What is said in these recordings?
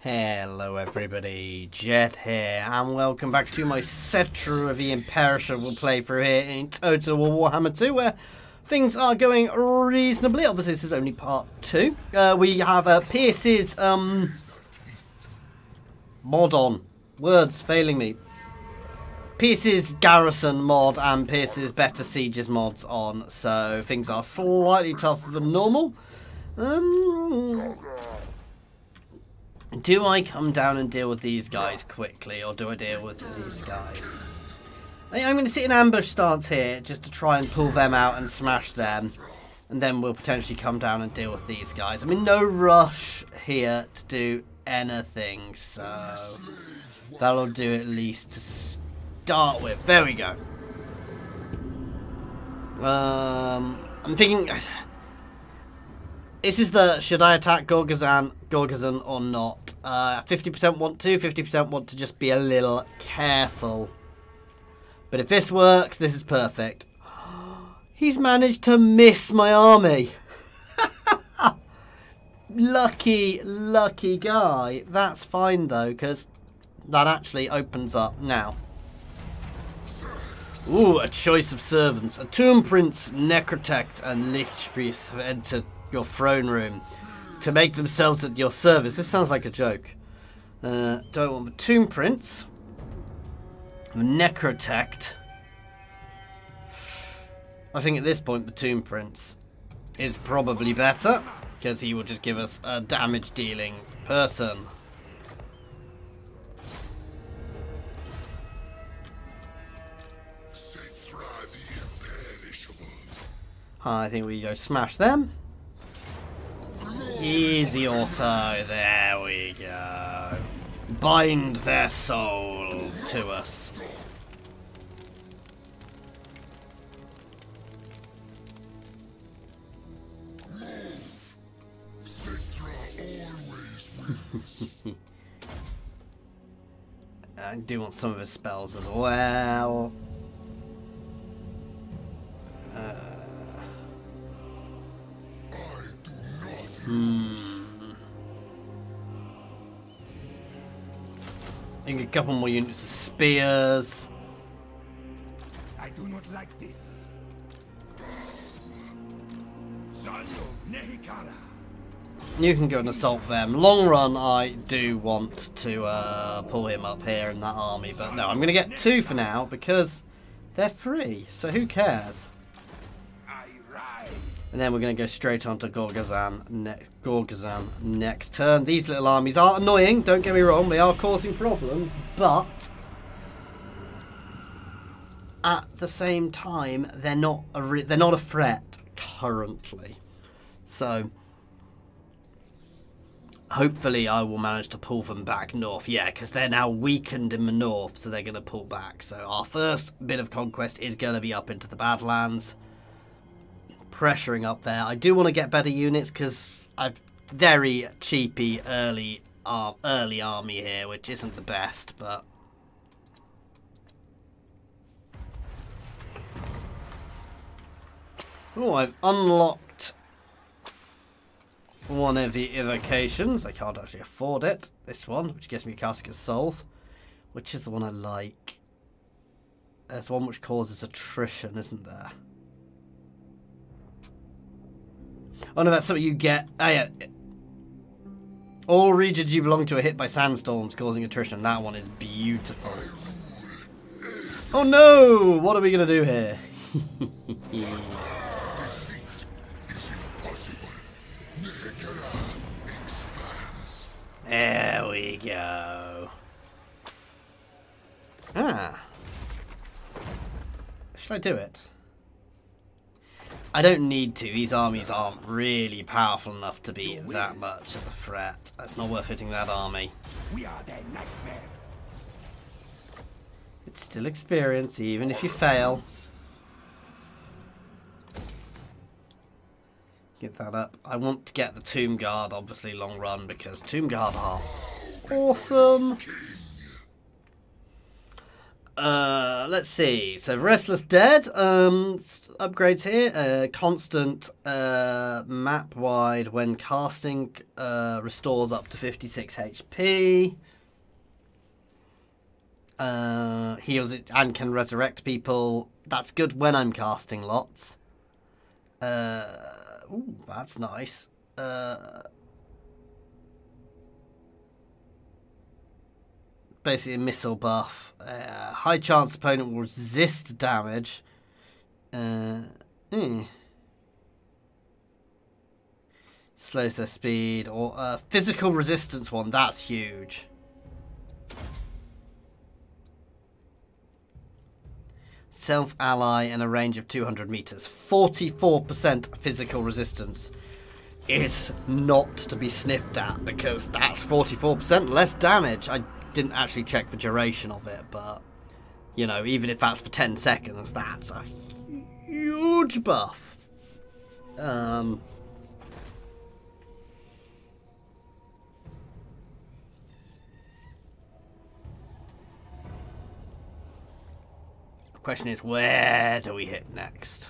Hello everybody, Jet here, and welcome back to my Settra of the Imperishable playthrough here in Total War Warhammer 2, where things are going reasonably. Obviously this is only part 2. We have Pierce's mod on. Words failing me. Pierce's Garrison mod and Pierce's Better Sieges mods on, so things are slightly tougher than normal. Do I come down and deal with these guys quickly, or do I deal with these guys? I'm going to sit in ambush stance here, just to try and pull them out and smash them. And then we'll potentially come down and deal with these guys. I'm in no rush here to do anything, so that'll do at least to start with. There we go. I'm thinking... This is the, should I attack Gorgazan or not? 50% want to, 50% want to just be a little careful. But if this works, this is perfect. He's managed to miss my army. Lucky, lucky guy. That's fine though, because that actually opens up now. Ooh, a choice of servants. A Tomb Prince, Necrotect, and Lich Priest have entered your throne room to make themselves at your service. This sounds like a joke. Do I want the Tomb Prince? The Necrotect. I think at this point the Tomb Prince is probably better, because he will just give us a damage dealing person. Settra the Imperishable. I think we go smash them. Easy auto, there we go. Bind their souls to us. Move. Settra always wins. I do want some of his spells as well. I think a couple more units of spears. I do not like this. Son of Nehikara. You can go and assault them. Long run, I do want to pull him up here in that army, but no, I'm going to get 2 for now because they're free, so who cares? And then we're going to go straight on to Gorgazan next turn. These little armies are annoying, don't get me wrong, they are causing problems, but at the same time, they're not a threat currently. So hopefully I will manage to pull them back north. Yeah, because they're now weakened in the north, so they're going to pull back. So our first bit of conquest is going to be up into the Badlands. Pressuring up there. I do want to get better units because I've very cheapy early army here, which isn't the best, but oh, I've unlocked one of the evocations. I can't actually afford it. This one, which gives me a Casket of Souls, which is the one I like. There's one which causes attrition, isn't there? Oh no, that's something you get. Oh yeah. All regions you belong to are hit by sandstorms causing attrition. That one is beautiful. Oh no! What are we going to do here? There we go. Ah. Should I do it? I don't need to. These armies aren't really powerful enough to be that much of a threat. It's not worth hitting that army. We are their nightmares. It's still experience, even if you fail. Get that up. I want to get the Tomb Guard, obviously, long run, because Tomb Guard are awesome. Let's see. So Restless Dead, upgrades here. Constant map wide when casting, restores up to 56 HP. Heals it and can resurrect people. That's good when I'm casting lots. Ooh, that's nice. Basically a missile buff. High chance opponent will resist damage. Slows their speed. Or physical resistance one. That's huge. Self-ally in a range of 200 meters. 44% physical resistance is not to be sniffed at, because that's 44% less damage. I didn't actually check the duration of it, but you know, even if that's for 10 seconds, that's a huge buff. The question is, where do we hit next?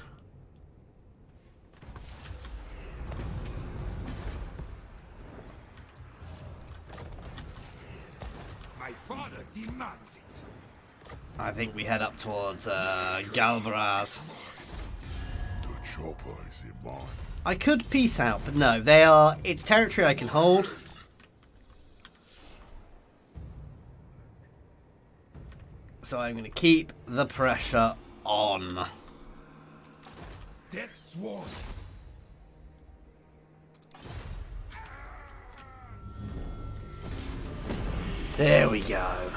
My father demands it. I think we head up towards Galbaraz. The chopper is in mine. I could peace out, but no, they are. It's territory I can hold. So I'm going to keep the pressure on. Death sworn. There we go.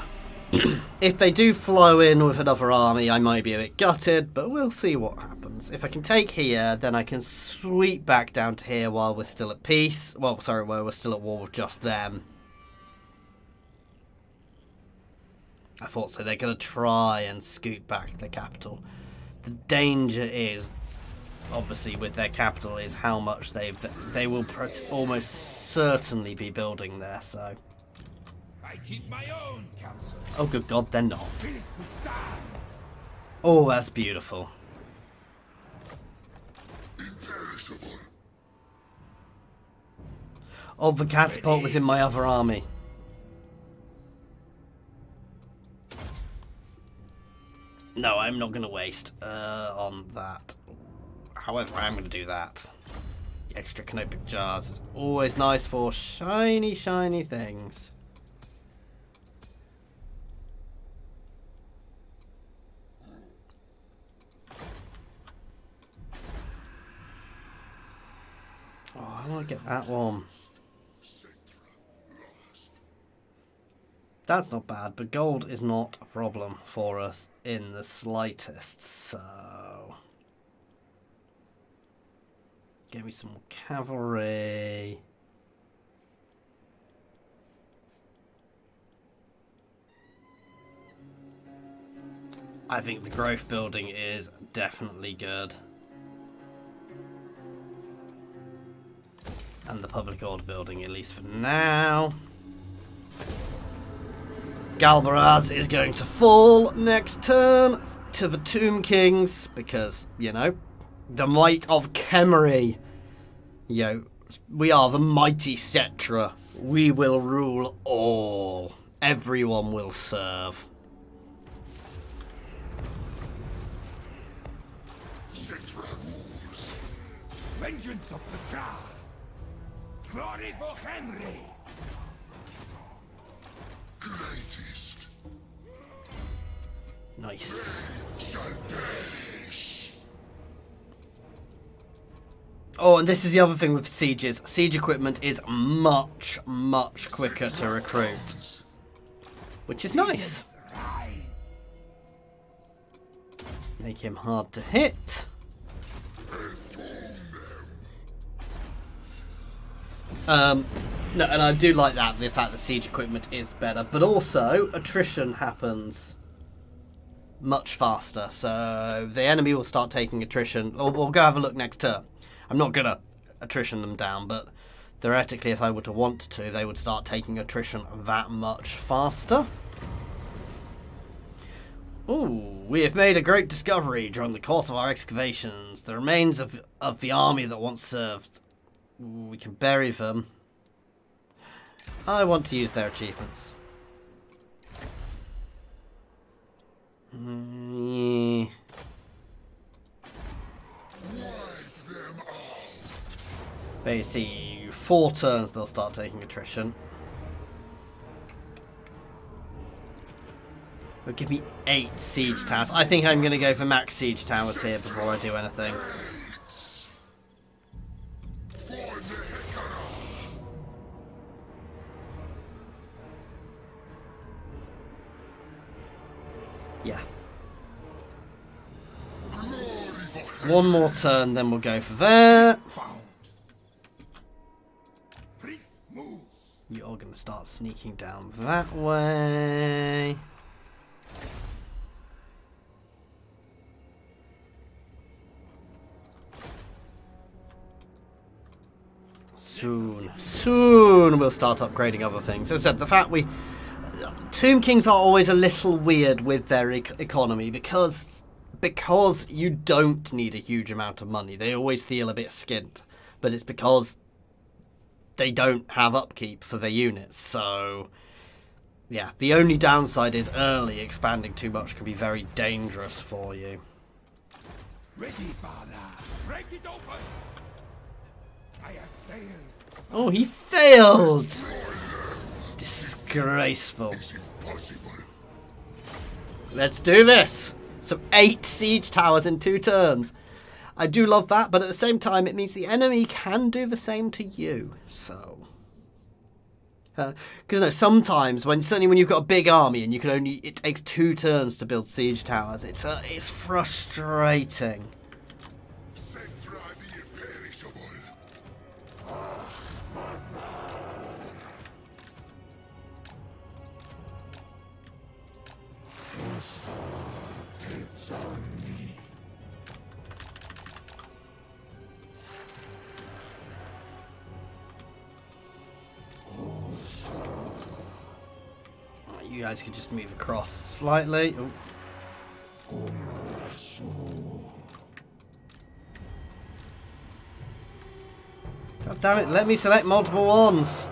If they do flow in with another army, I might be a bit gutted, but we'll see what happens. If I can take here, then I can sweep back down to here while we're still at peace. Well, sorry, while we're still at war with just them. I thought so. They're going to try and scoot back the capital. The danger is, obviously, with their capital, is how much they will almost certainly be building there, so... I keep my own counsel. Oh, good God, they're not. Fill it with sand. Oh, that's beautiful. Imperishable. Oh, the catapult was in my other army. No, I'm not going to waste on that. However, I am going to do that. The extra canopic jars is always nice for shiny, shiny things. Oh, I want to get that one. That's not bad, but gold is not a problem for us in the slightest, so... Give me some more cavalry. I think the growth building is definitely good. And the public order building, at least for now. Galbaraz is going to fall next turn to the Tomb Kings because, you know, the might of Kemery. You know, we are the mighty Settra. We will rule all. Everyone will serve. Settra rules. Vengeance of the Tsar. Glory for Henry. Greatest Nice. shall perish. Oh, and this is the other thing with sieges. Siege equipment is much, much quicker to recruit. Which is nice. Rise. Make him hard to hit. No, and I do like that, the fact that siege equipment is better, but also attrition happens much faster, so the enemy will start taking attrition, or we'll go have a look next turn. I'm not going to attrition them down, but theoretically if I were to want to, they would start taking attrition that much faster. Ooh, we have made a great discovery during the course of our excavations. The remains of the army that once served. Ooh, we can bury them. I want to use their achievements. Yeah. Basically, 4 turns they'll start taking attrition. It'll give me 8 siege towers. I think I'm going to go for max siege towers here before I do anything. Yeah. 1 more turn, then we'll go for that. You're going to start sneaking down that way. Soon we'll start upgrading other things. As I said, the fact Tomb Kings are always a little weird with their economy because you don't need a huge amount of money. They always feel a bit skint, but it's because they don't have upkeep for their units. So yeah, the only downside is early expanding too much can be very dangerous for you. Ready, father. Break it open. I have failed. Oh, he failed! Disgraceful. Let's do this! So 8 siege towers in 2 turns. I do love that, but at the same time, it means the enemy can do the same to you. So, because no, sometimes certainly when you've got a big army and it takes 2 turns to build siege towers. It's frustrating. Settra the Imperishable. You guys could just move across slightly. Ooh. God damn it, let me select multiple ones.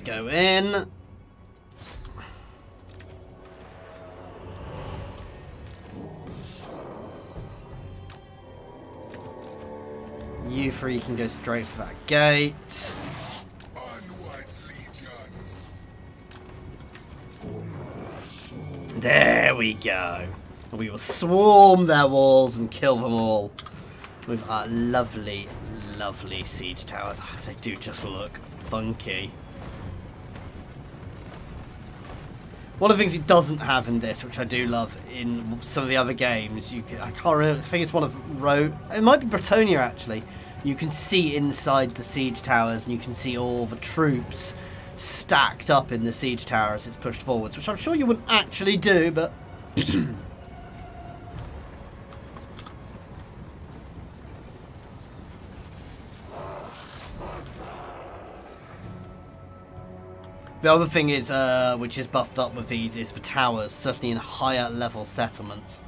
Go in. You 3 can go straight for that gate. Onwards, legions. There we go. We will swarm their walls and kill them all with our lovely, lovely siege towers. Oh, they do just look funky. One of the things he doesn't have in this, which I do love in some of the other games, I can't remember, I think it's one of it might be Bretonia actually. You can see inside the siege towers and you can see all the troops stacked up in the siege tower as it's pushed forwards, which I'm sure you wouldn't actually do, but the other thing is, which is buffed up with these, is the towers, certainly in higher level settlements.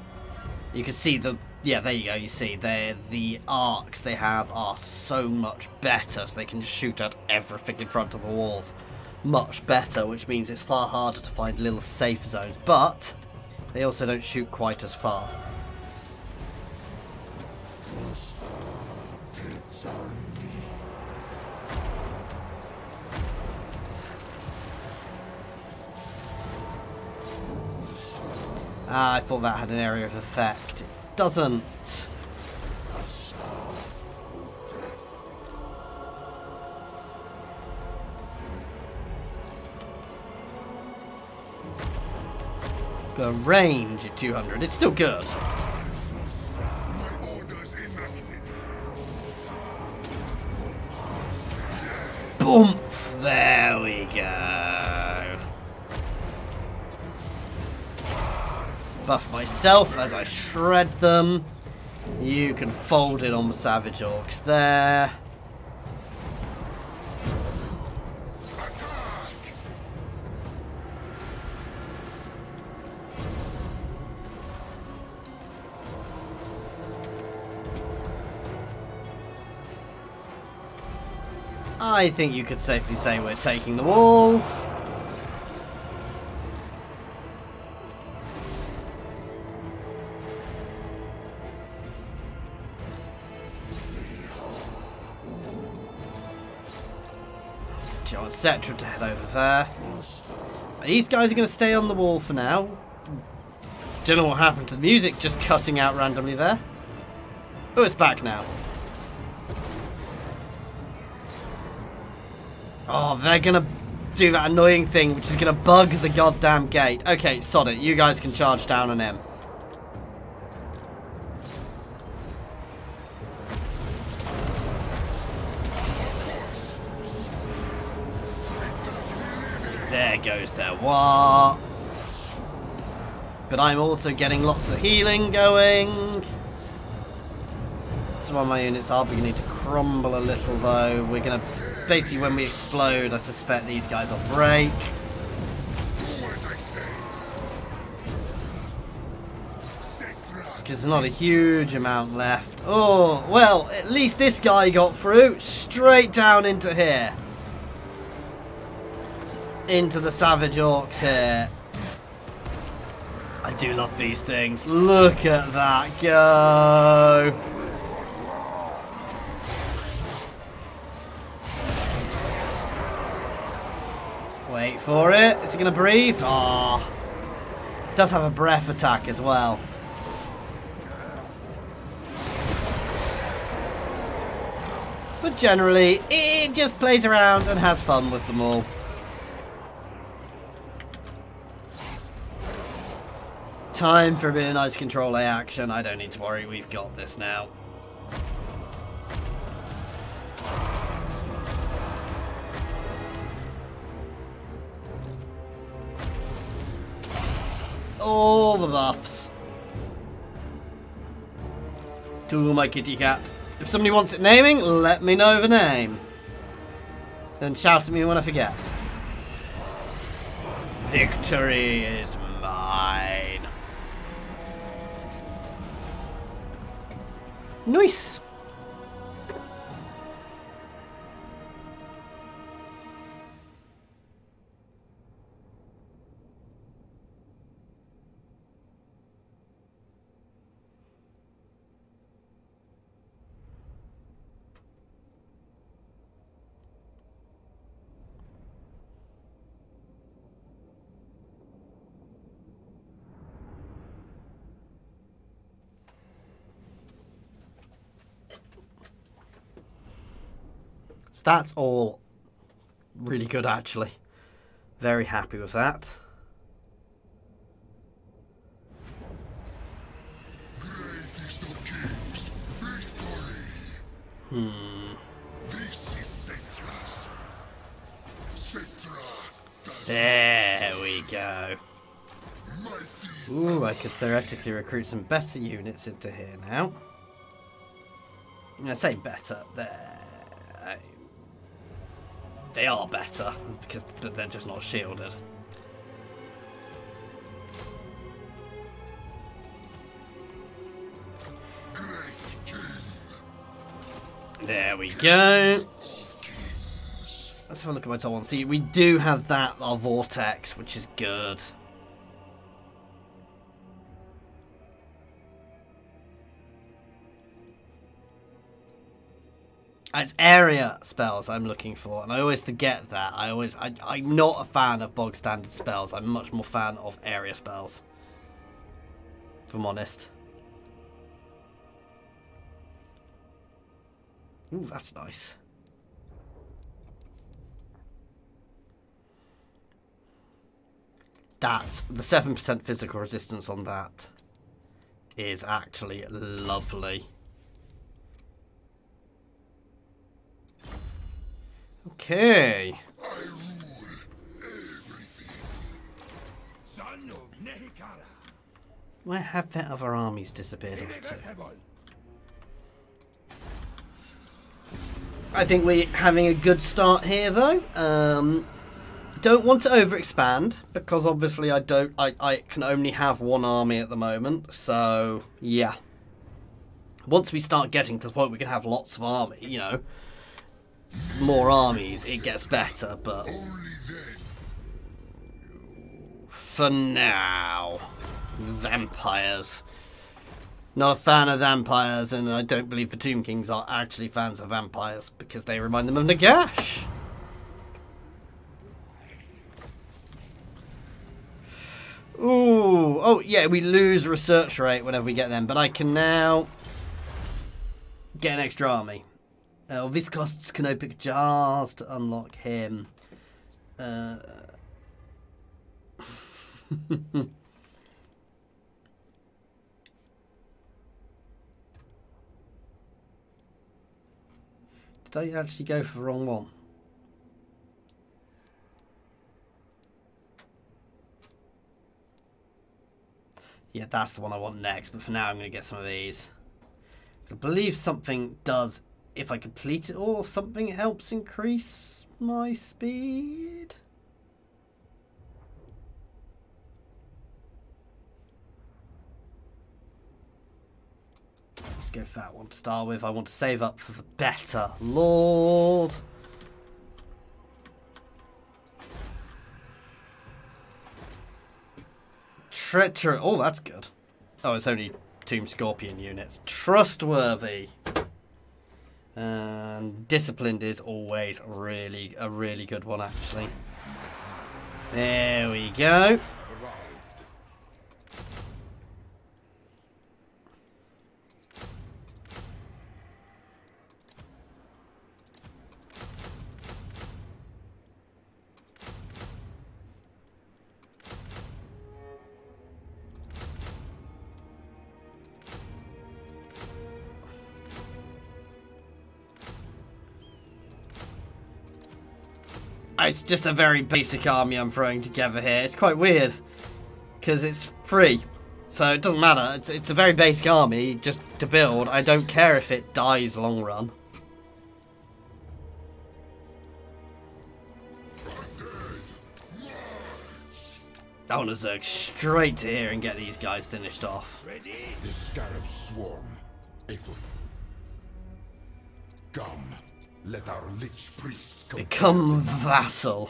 You can see yeah, there you go, you see, the arcs they have are so much better, so they can shoot at everything in front of the walls. Much better, which means it's far harder to find little safe zones, but they also don't shoot quite as far. Ah, I thought that had an area of effect. It doesn't. Got a range at 200. It's still good. My orders enacted. Boom! There we go. Buff myself as I shred them. You can fold it on the Savage Orcs there. I think you could safely say we're taking the walls. Do you want Settra to head over there? These guys are going to stay on the wall for now. Don't know what happened to the music just cutting out randomly there. Oh, it's back now. Oh, they're going to do that annoying thing, which is going to bug the goddamn gate. Okay, sod it. You guys can charge down on him. There goes their war. But I'm also getting lots of healing going. Some of my units are beginning to crumble a little though. We're going to... Basically when we explode, I suspect these guys will break. Because there's not a huge amount left. Oh, well, at least this guy got through. Straight down into here. Into the Savage Orcs here. I do love these things. Look at that go. Wait for it. Is he going to breathe? Oh. Does have a breath attack as well. But generally, it just plays around and has fun with them all. Time for a bit of nice control A action. I don't need to worry, we've got this now. All the buffs. To my kitty cat. If somebody wants it naming, let me know the name. Then shout at me when I forget. Victory is mine. Nice. That's all really good, actually. Very happy with that. This is Settra's. Settra. There we go. Mighty. Ooh, I could theoretically recruit some better units into here now. I say better. They are better, but they're just not shielded. There we go. Let's have a look at my top one. See, we do have that, our vortex, which is good. It's area spells I'm looking for, and I always forget that. I'm not a fan of bog standard spells. I'm much more fan of area spells, if I'm honest. Ooh, that's nice. That's the 7% physical resistance on that is actually lovely. Okay. Where have their other armies disappeared off to? I think we're having a good start here, though. Don't want to overexpand because obviously I can only have one army at the moment. So yeah, once we start getting to the point we can have lots of army, you know, more armies, it gets better. But for now, vampires. Not a fan of vampires, and I don't believe the Tomb Kings are actually fans of vampires because they remind them of Nagash. Ooh, oh yeah, we lose research rate whenever we get them, but I can now get an extra army. This costs canopic jars to unlock him. Did I actually go for the wrong one? Yeah, that's the one I want next, but for now I'm going to get some of these. I believe something does, if I complete it all, something helps increase my speed. Let's go for that one to start with. I want to save up for the better Lord. Treachery. Oh, that's good. Oh, it's only Tomb Scorpion units. Trustworthy. And disciplined is always a really good one, actually. There we go. It's just a very basic army I'm throwing together here. It's quite weird because it's free, so it doesn't matter. It's a very basic army just to build. I don't care if it dies long run. I want to zerg straight to here and get these guys finished off. Ready? The scarab swarm. Aethel. Come. Let our lich priests Become vassal.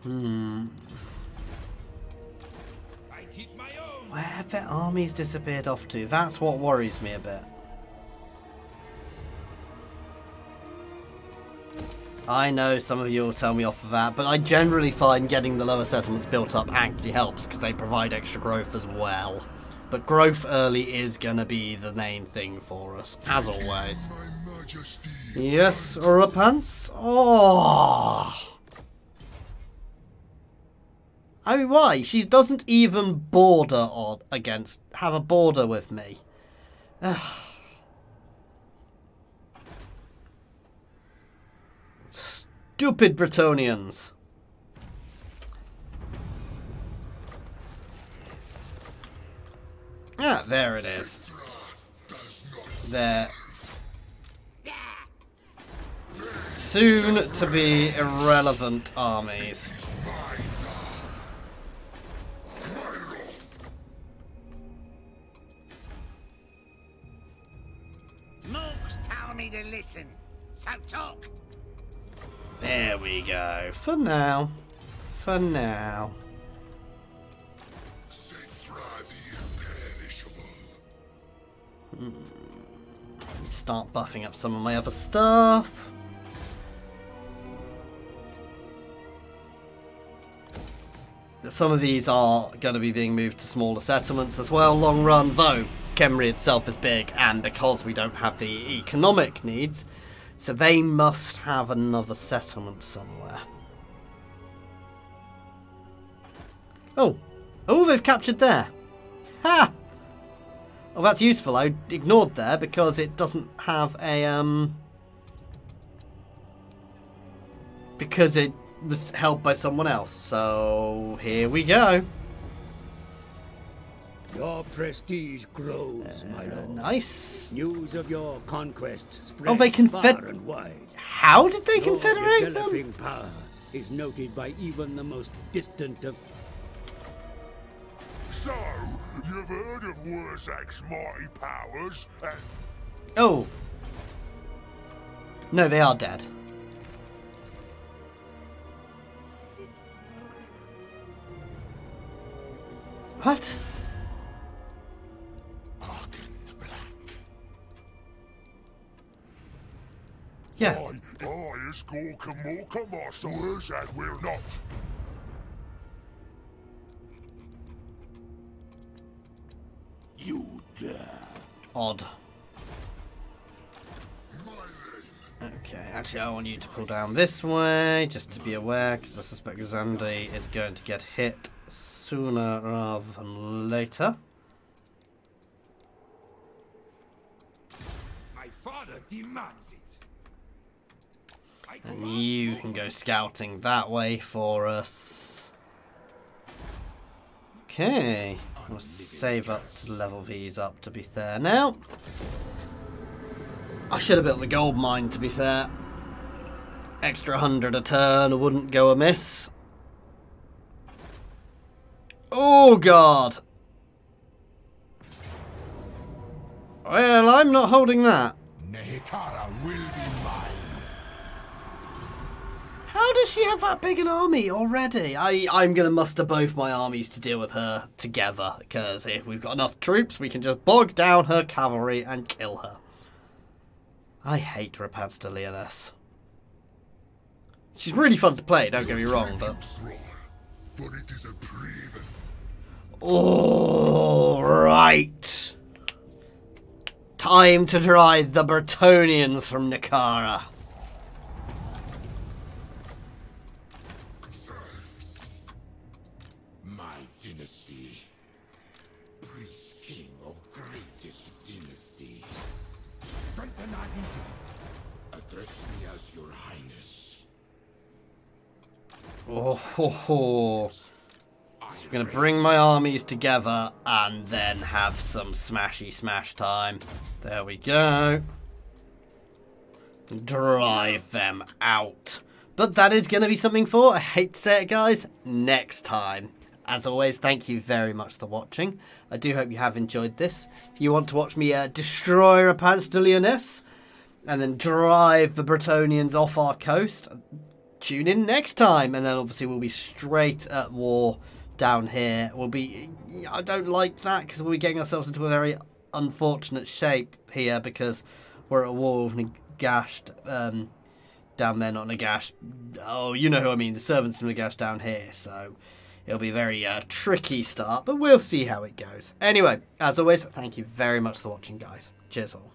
I keep my own. Where have their armies disappeared off to? That's what worries me a bit. I know some of you will tell me off of that, but I generally find getting the lower settlements built up actually helps because they provide extra growth as well. But growth early is going to be the main thing for us, as always. My majesty. Yes, Urapants? Oh! I mean, why? She doesn't even border on against, have a border with me. Stupid Bretonians. Ah, there it is. There. Soon to be irrelevant armies. Mooks tell me to listen, so talk. There we go. For now. For now. Settra the Imperishable. Start buffing up some of my other stuff. Some of these are going to be being moved to smaller settlements as well, long run, though Khemri itself is big, and because we don't have the economic needs, so they must have another settlement somewhere. Oh, they've captured there. Ha! Oh, that's useful. I ignored there because it doesn't have a, because it was held by someone else. So here we go. Your prestige grows, my lord. Nice. News of your conquests Oh, they spreads far confed- and wide. How did they Your confederate them? developing power is noted by even the most distant of... So, you've heard of Wurzak's mighty powers and... Oh. No, they are dead. What? Yeah. I as Gorka Morka Marshal Wurzak will not. You dare. Odd. Okay, actually I want you to pull down this way, just to be aware, because I suspect Xandi is going to get hit sooner rather than later. My father demands it. And you can go scouting that way for us. Okay, we'll save up to level these up to be fair now. I should have built the gold mine to be fair. Extra 100 a turn wouldn't go amiss. Oh god. Well, I'm not holding that. Nehikara will be mine. How does she have that big an army already? I'm going to muster both my armies to deal with her together. Because if we've got enough troops, we can just bog down her cavalry and kill her. I hate Rapansta Leoness. She's really fun to play, don't get me wrong, but... For it is a craven. Alright. Time to drive the Bretonnians from Nikara. My dynasty. Priest king of greatest dynasty. Strengthen our legions. Address me as your highness. Oh ho ho. So I'm going to bring my armies together and then have some smashy smash time. There we go. Drive them out. But that is going to be something for, I hate to say it guys, next time. As always, thank you very much for watching. I do hope you have enjoyed this. If you want to watch me destroy Rapansta Leoness and then drive the Bretonnians off our coast, tune in next time. And then obviously we'll be straight at war down here. We'll be... I don't like that because we'll be getting ourselves into a very unfortunate shape here because we're at war with Nagash down there, not Nagash. Oh, you know who I mean. The servants of Nagash down here. So it'll be a very tricky start, but we'll see how it goes. Anyway, as always, thank you very much for watching, guys. Cheers all.